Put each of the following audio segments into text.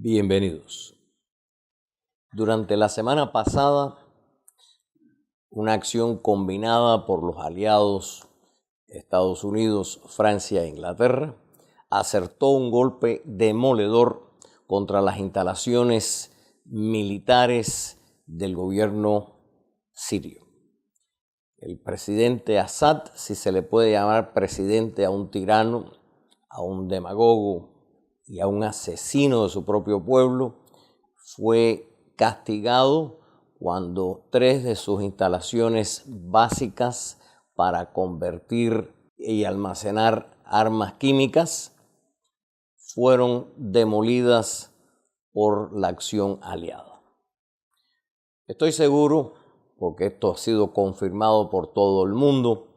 Bienvenidos. Durante la semana pasada, una acción combinada por los aliados Estados Unidos, Francia e Inglaterra acertó un golpe demoledor contra las instalaciones militares del gobierno sirio. El presidente Assad, si se le puede llamar presidente a un tirano, a un demagogo y a un asesino de su propio pueblo, fue castigado cuando 3 de sus instalaciones básicas para convertir y almacenar armas químicas fueron demolidas por la acción aliada. Estoy seguro, porque esto ha sido confirmado por todo el mundo,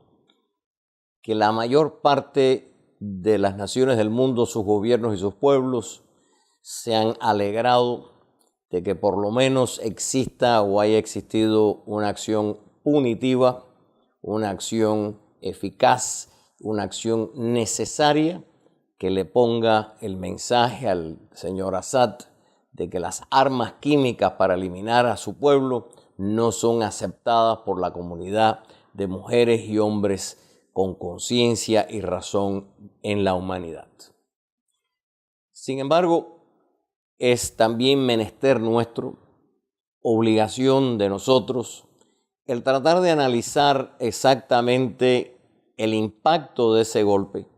que la mayor parte de las naciones del mundo, sus gobiernos y sus pueblos, se han alegrado de que por lo menos exista o haya existido una acción punitiva, una acción eficaz, una acción necesaria que le ponga el mensaje al señor Assad de que las armas químicas para eliminar a su pueblo no son aceptadas por la comunidad de mujeres y hombres con conciencia y razón en la humanidad. Sin embargo, es también menester nuestro, obligación de nosotros, el tratar de analizar exactamente el impacto de ese golpe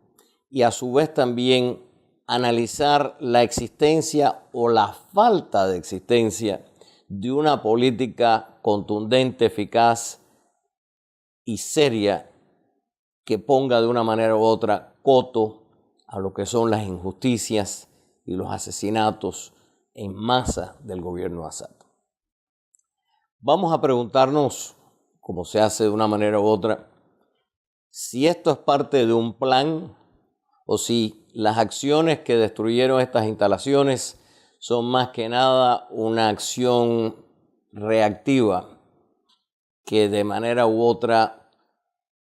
y a su vez también analizar la existencia o la falta de existencia de una política contundente, eficaz y seria que ponga de una manera u otra coto a lo que son las injusticias y los asesinatos en masa del gobierno Assad. Vamos a preguntarnos, como se hace de una manera u otra, si esto es parte de un plan o si las acciones que destruyeron estas instalaciones son más que nada una acción reactiva que de manera u otra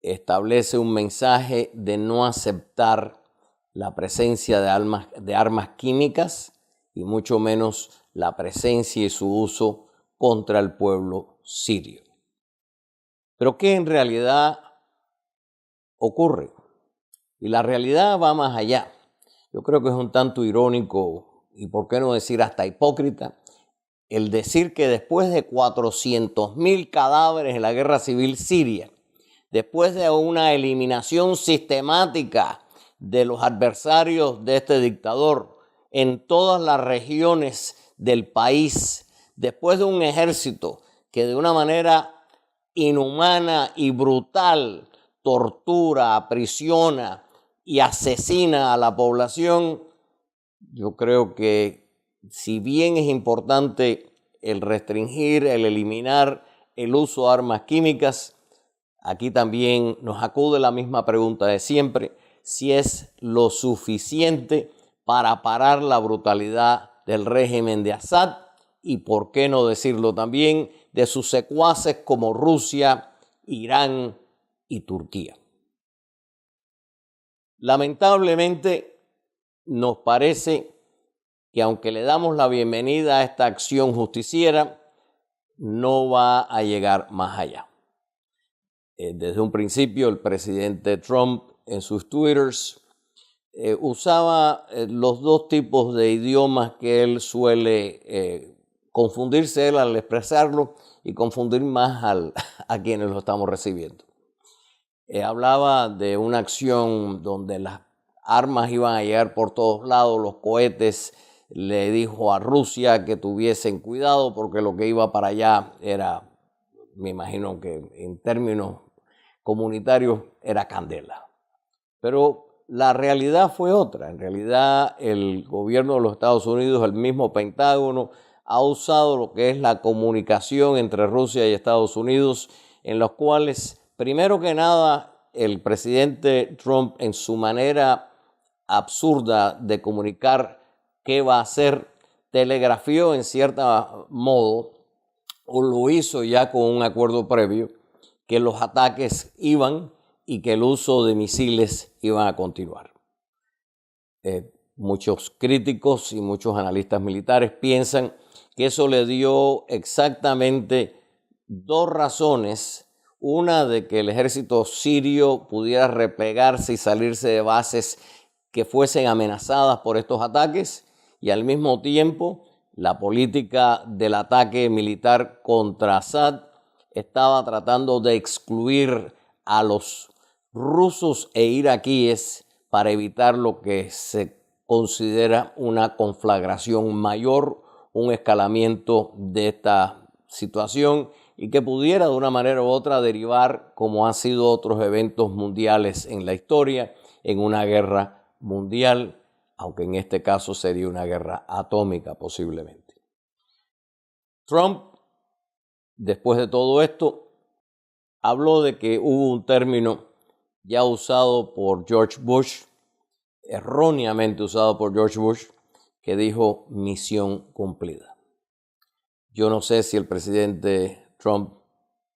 establece un mensaje de no aceptar la presencia de armas químicas y mucho menos la presencia y su uso contra el pueblo sirio. Pero ¿qué en realidad ocurre? Y la realidad va más allá. Yo creo que es un tanto irónico y por qué no decir hasta hipócrita el decir que después de 400.000 cadáveres en la guerra civil siria, después de una eliminación sistemática de los adversarios de este dictador en todas las regiones del país, después de un ejército que de una manera inhumana y brutal tortura, aprisiona y asesina a la población, yo creo que si bien es importante el restringir, el eliminar el uso de armas químicas, aquí también nos acude la misma pregunta de siempre, si es lo suficiente para parar la brutalidad del régimen de Assad y, por qué no decirlo también, de sus secuaces como Rusia, Irán y Turquía. Lamentablemente, nos parece que aunque le damos la bienvenida a esta acción justiciera, no va a llegar más allá. Desde un principio, el presidente Trump en sus twitters usaba los dos tipos de idiomas que él suele confundirse él al expresarlo y confundir más a quienes lo estamos recibiendo. Hablaba de una acción donde las armas iban a llegar por todos lados, los cohetes. Le dijo a Rusia que tuviesen cuidado porque lo que iba para allá era, me imagino que en términos comunitarios, era candela. Pero la realidad fue otra. En realidad el gobierno de los Estados Unidos, el mismo Pentágono, ha usado lo que es la comunicación entre Rusia y Estados Unidos, en los cuales, primero que nada, el presidente Trump, en su manera absurda de comunicar qué va a hacer, telegrafió en cierto modo, o lo hizo ya con un acuerdo previo, que los ataques iban y que el uso de misiles iban a continuar. Muchos críticos y muchos analistas militares piensan que eso le dio exactamente dos razones. Una, de que el ejército sirio pudiera replegarse y salirse de bases que fuesen amenazadas por estos ataques, y al mismo tiempo la política del ataque militar contra Assad estaba tratando de excluir a los rusos e iraquíes para evitar lo que se considera una conflagración mayor, un escalamiento de esta situación y que pudiera de una manera u otra derivar, como han sido otros eventos mundiales en la historia, en una guerra mundial, aunque en este caso sería una guerra atómica posiblemente. Trump, después de todo esto, habló de que hubo un término ya usado por George Bush, erróneamente usado por George Bush, que dijo misión cumplida. Yo no sé si el presidente Trump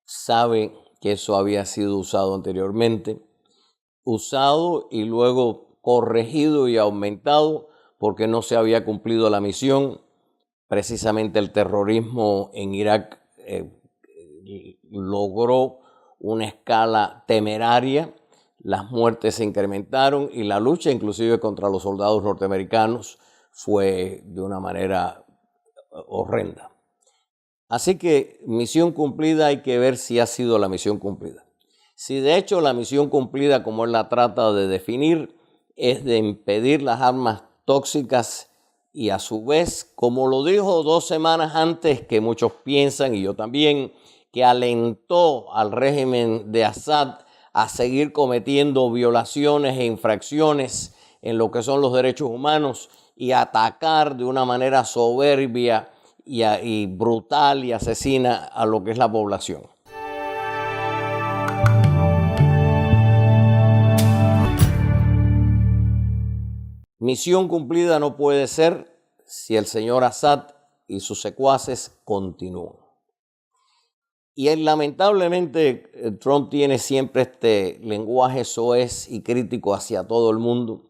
sabe que eso había sido usado anteriormente, usado y luego corregido y aumentado porque no se había cumplido la misión. Precisamente el terrorismo en Irak logró una escala temeraria, las muertes se incrementaron y la lucha inclusive contra los soldados norteamericanos fue de una manera horrenda. Así que misión cumplida, hay que ver si ha sido la misión cumplida. Si de hecho la misión cumplida, como él la trata de definir, es de impedir las armas tóxicas y a su vez, como lo dijo 2 semanas antes, que muchos piensan, y yo también, que alentó al régimen de Assad a seguir cometiendo violaciones e infracciones en lo que son los derechos humanos y atacar de una manera soberbia y brutal y asesina a lo que es la población. Misión cumplida no puede ser si el señor Assad y sus secuaces continúan. Y lamentablemente Trump tiene siempre este lenguaje soez y crítico hacia todo el mundo.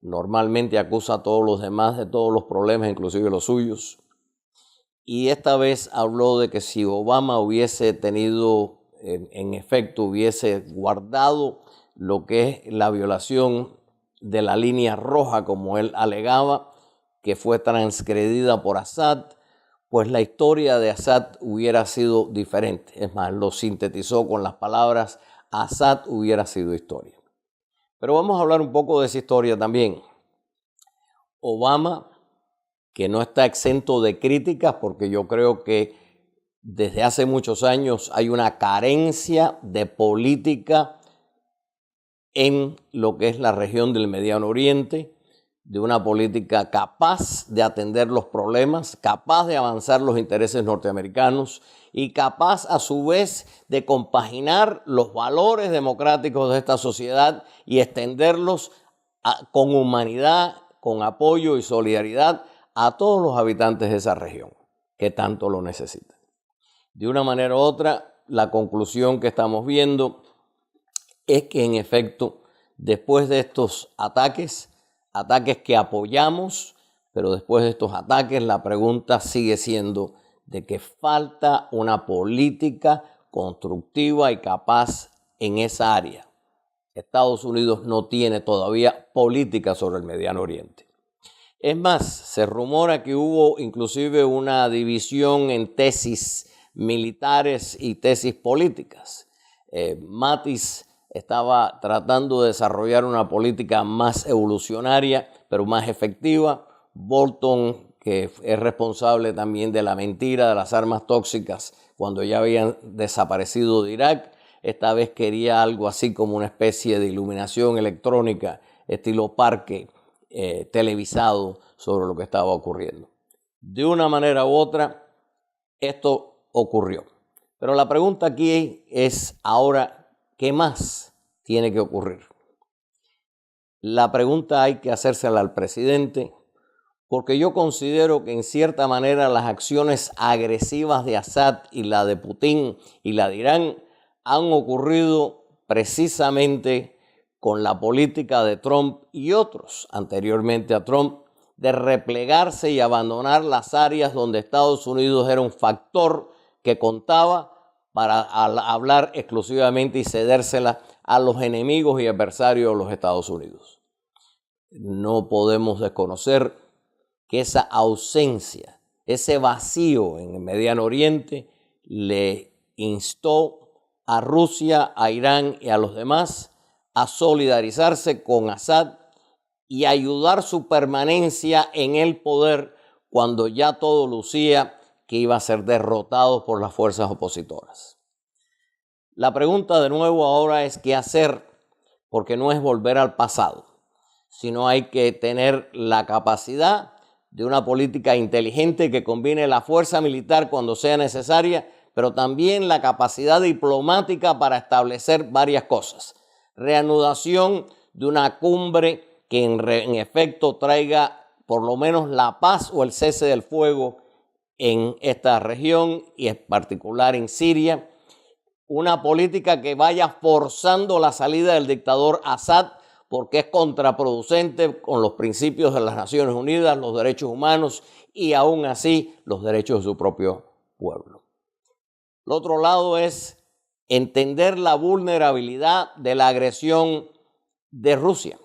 Normalmente acusa a todos los demás de todos los problemas, inclusive los suyos. Y esta vez habló de que si Obama hubiese tenido, en efecto, hubiese guardado lo que es la violación de la línea roja, como él alegaba, que fue transgredida por Assad, pues la historia de Assad hubiera sido diferente. Es más, lo sintetizó con las palabras: Assad hubiera sido historia. Pero vamos a hablar un poco de esa historia también. Obama, que no está exento de críticas, porque yo creo que desde hace muchos años hay una carencia de política en lo que es la región del Mediano Oriente, de una política capaz de atender los problemas, capaz de avanzar los intereses norteamericanos y capaz a su vez de compaginar los valores democráticos de esta sociedad y extenderlos con humanidad, con apoyo y solidaridad a todos los habitantes de esa región que tanto lo necesitan. De una manera u otra, la conclusión que estamos viendo es que en efecto, después de estos ataques que apoyamos, pero después de estos ataques la pregunta sigue siendo de que falta una política constructiva y capaz en esa área. Estados Unidos no tiene todavía política sobre el Mediano Oriente. Es más, se rumora que hubo inclusive una división en tesis militares y tesis políticas. Mattis estaba tratando de desarrollar una política más evolucionaria, pero más efectiva. Bolton, que es responsable también de la mentira de las armas tóxicas cuando ya habían desaparecido de Irak, esta vez quería algo así como una especie de iluminación electrónica, estilo parque televisado sobre lo que estaba ocurriendo. De una manera u otra, esto ocurrió. Pero la pregunta aquí es ahora, ¿qué más tiene que ocurrir? La pregunta hay que hacérsela al presidente, porque yo considero que en cierta manera las acciones agresivas de Assad y la de Putin y la de Irán han ocurrido precisamente con la política de Trump y otros anteriormente a Trump de replegarse y abandonar las áreas donde Estados Unidos era un factor que contaba para hablar exclusivamente y cedérsela a los enemigos y adversarios de los Estados Unidos. No podemos desconocer que esa ausencia, ese vacío en el Mediano Oriente le instó a Rusia, a Irán y a los demás a solidarizarse con Assad y ayudar su permanencia en el poder cuando ya todo lucía que iba a ser derrotado por las fuerzas opositoras. La pregunta de nuevo ahora es qué hacer, porque no es volver al pasado, sino hay que tener la capacidad de una política inteligente que combine la fuerza militar cuando sea necesaria, pero también la capacidad diplomática para establecer varias cosas. Reanudación de una cumbre que en efecto traiga por lo menos la paz o el cese del fuego en esta región y en particular en Siria. Una política que vaya forzando la salida del dictador Assad porque es contraproducente con los principios de las Naciones Unidas, los derechos humanos y aún así los derechos de su propio pueblo. El otro lado es entender la vulnerabilidad de la agresión de Rusia.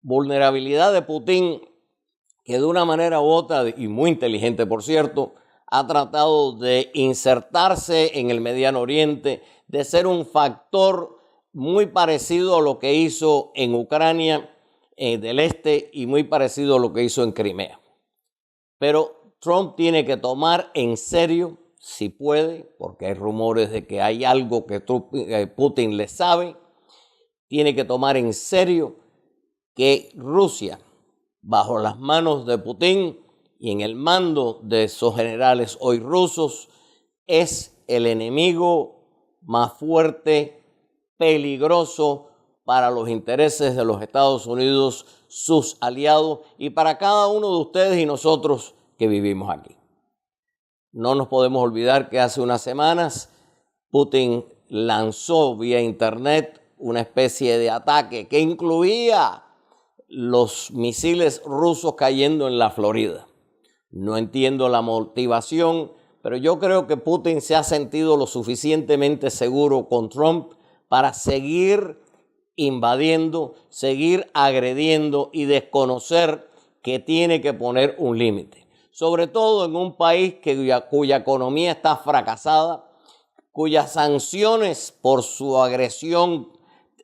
Vulnerabilidad de Putin que de una manera u otra, y muy inteligente por cierto, ha tratado de insertarse en el Mediano Oriente, de ser un factor muy parecido a lo que hizo en Ucrania del Este y muy parecido a lo que hizo en Crimea. Pero Trump tiene que tomar en serio, si puede, porque hay rumores de que hay algo que Putin le sabe, tiene que tomar en serio que Rusia, bajo las manos de Putin y en el mando de esos generales hoy rusos, es el enemigo más fuerte, peligroso para los intereses de los Estados Unidos, sus aliados y para cada uno de ustedes y nosotros que vivimos aquí. No nos podemos olvidar que hace unas semanas Putin lanzó vía internet una especie de ataque que incluía los misiles rusos cayendo en la Florida. No entiendo la motivación, pero yo creo que Putin se ha sentido lo suficientemente seguro con Trump para seguir invadiendo, seguir agrediendo y desconocer que tiene que poner un límite. Sobre todo en un país cuya economía está fracasada, cuyas sanciones por su agresión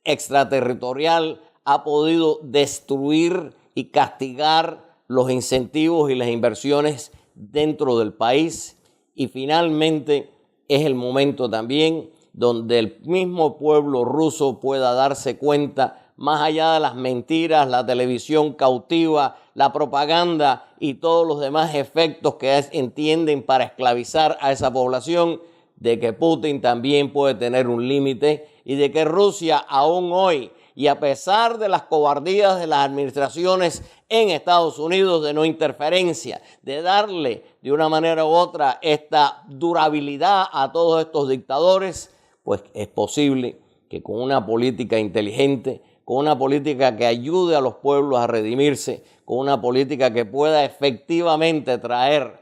extraterritorial ha podido destruir y castigar los incentivos y las inversiones dentro del país. Y finalmente es el momento también donde el mismo pueblo ruso pueda darse cuenta, más allá de las mentiras, la televisión cautiva, la propaganda y todos los demás efectos que entienden para esclavizar a esa población, de que Putin también puede tener un límite y de que Rusia aún hoy, y a pesar de las cobardías de las administraciones en Estados Unidos de no interferencia, de darle de una manera u otra esta durabilidad a todos estos dictadores, pues es posible que con una política inteligente, con una política que ayude a los pueblos a redimirse, con una política que pueda efectivamente traer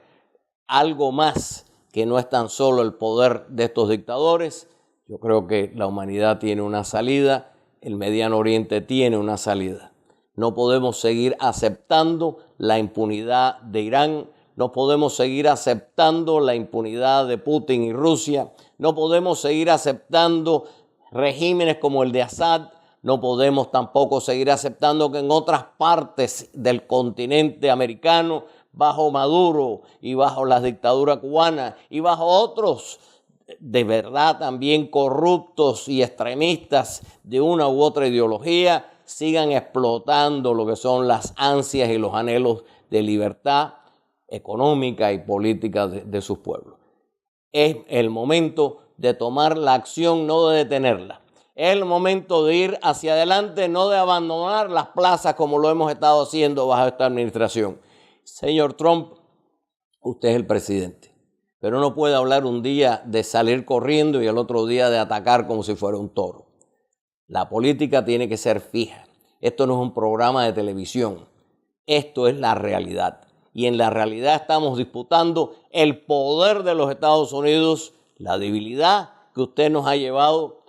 algo más que no es tan solo el poder de estos dictadores, yo creo que la humanidad tiene una salida. El Mediano Oriente tiene una salida. No podemos seguir aceptando la impunidad de Irán, no podemos seguir aceptando la impunidad de Putin y Rusia, no podemos seguir aceptando regímenes como el de Assad, no podemos tampoco seguir aceptando que en otras partes del continente americano, bajo Maduro y bajo la dictadura cubana y bajo otros de verdad también corruptos y extremistas de una u otra ideología, sigan explotando lo que son las ansias y los anhelos de libertad económica y política de sus pueblos. Es el momento de tomar la acción, no de detenerla. Es el momento de ir hacia adelante, no de abandonar las plazas como lo hemos estado haciendo bajo esta administración. Señor Trump, usted es el presidente. Pero no puede hablar un día de salir corriendo y el otro día de atacar como si fuera un toro. La política tiene que ser fija. Esto no es un programa de televisión. Esto es la realidad. Y en la realidad estamos disputando el poder de los Estados Unidos, la debilidad que usted nos ha llevado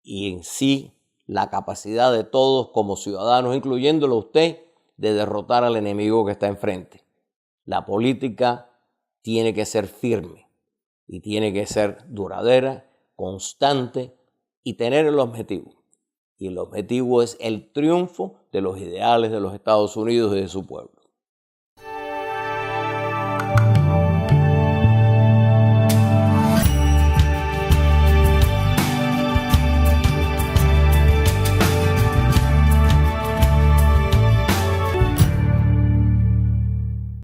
y en sí la capacidad de todos como ciudadanos, incluyéndolo a usted, de derrotar al enemigo que está enfrente. La política tiene que ser firme y tiene que ser duradera, constante y tener el objetivo. Y el objetivo es el triunfo de los ideales de los Estados Unidos y de su pueblo.